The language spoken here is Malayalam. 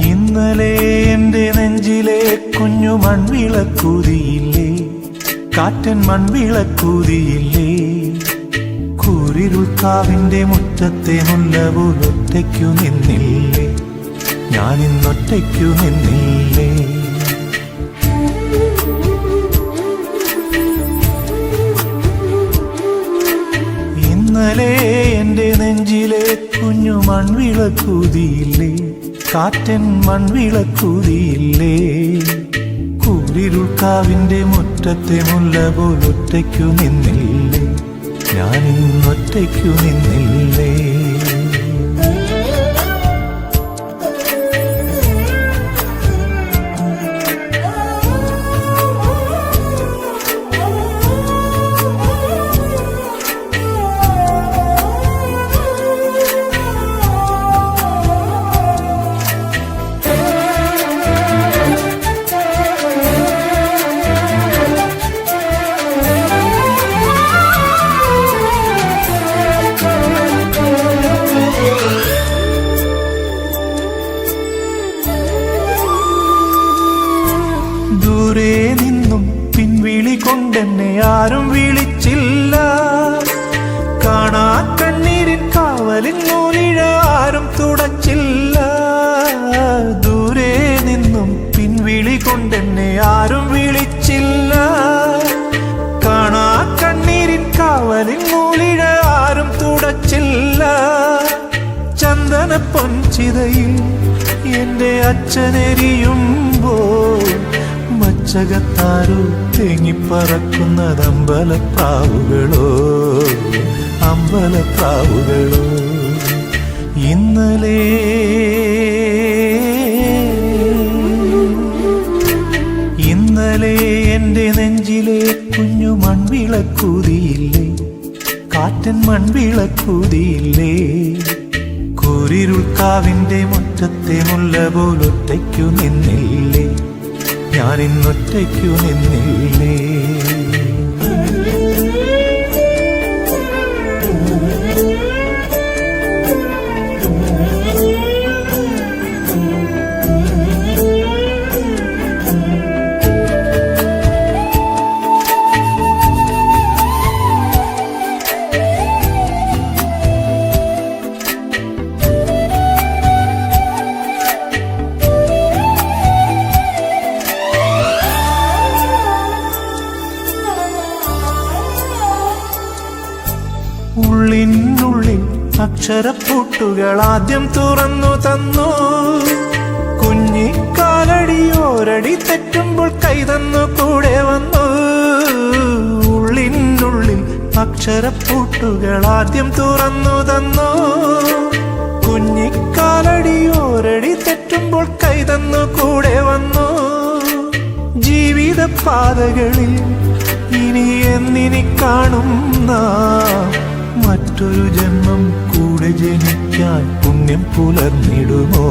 ഇന്നലെ എൻ്റെ നെഞ്ചിലെ കുഞ്ഞു മൺവിളക്കൂതിയില്ലേ, കാറ്റൻ മൺവിളക്കൂതിയില്ലേ. കൂരിരുൾക്കാവിൻ്റെ മുറ്റത്തെ മുല്ല പോലൊറ്റയ്ക്കു നിന്നില്ലേ, ഞാനിന്നൊറ്റയ്ക്കു നിന്നില്ലേ. ഇന്നലെ എൻ്റെ നെഞ്ചിലെ കുഞ്ഞു മൺവിളക്കൂതിയില്ലേ, കാറ്റൻ മൺവിളക്കൂതിയില്ലേ. കൂരിരുൾക്കാവിൻ്റെ മുറ്റത്തെ മുല്ല പോലൊറ്റയ്ക്കു നിന്നില്ലേ, ഞാനിന്നൊറ്റയ്ക്കു നിന്നില്ലേ. ദൂരെ നിന്നും പിൻവിളി കൊണ്ടെന്നെ ആരും വിളിച്ചില്ല, കാണാ കണ്ണീരിൻ കാവലിൻ നൂലിഴ ആരും തുടച്ചില്ല. ദൂരെ നിന്നും പിൻവിളി കൊണ്ടെന്നെ ആരും വിളിച്ചില്ല, കാണാ കണ്ണീരിൻ കാവലിൻ നൂലിഴ ആരും തുടച്ചില്ല. ചന്ദന പൊൻചിതയിൽ എൻ്റെ അച്ഛനെരിയുമ്പോൾ മച്ചകത്താരോ തേങ്ങിപ്പറക്കുന്നത് അമ്പലപ്രാവുകളോ, അമ്പലപ്രാവുകളോ. ഇന്നലെ എൻ്റെ നെഞ്ചിലെ കുഞ്ഞു മൺവിളക്കൂതിയില്ലേ, കാറ്റൻ മൺവിളക്കൂതിയില്ലേ. കൂരിരുൾക്കാവിൻ്റെ മുറ്റത്തെ മുല്ല പോലൊറ്റയ്ക്കു നിന്നില്ലേ, ഞാനിന്നൊറ്റയ്ക്കു നിന്നില്ലേ. ഉള്ളിനുള്ളിൽ അക്ഷരപ്പൂട്ടുകൾ ആദ്യം തുറന്നു തന്നു, കുഞ്ഞിക്കാലടിയോരടി തെറ്റുമ്പോൾ കൈതന്നു കൂടെ വന്നു. ഉള്ളിനുള്ളിൽ അക്ഷരപ്പൂട്ടുകൾ ആദ്യം തുറന്നു തന്നു, കുഞ്ഞിക്കാലടിയോരടി തെറ്റുമ്പോൾ കൈതന്നു കൂടെ വന്നു. ജീവിത പാതകളിൽ ഇനി എന്നിനി കാണുന്ന മറ്റൊരു ജന്മം കൂടെ ജനിക്കാൻ പുണ്യം പുലർന്നിടുമോ,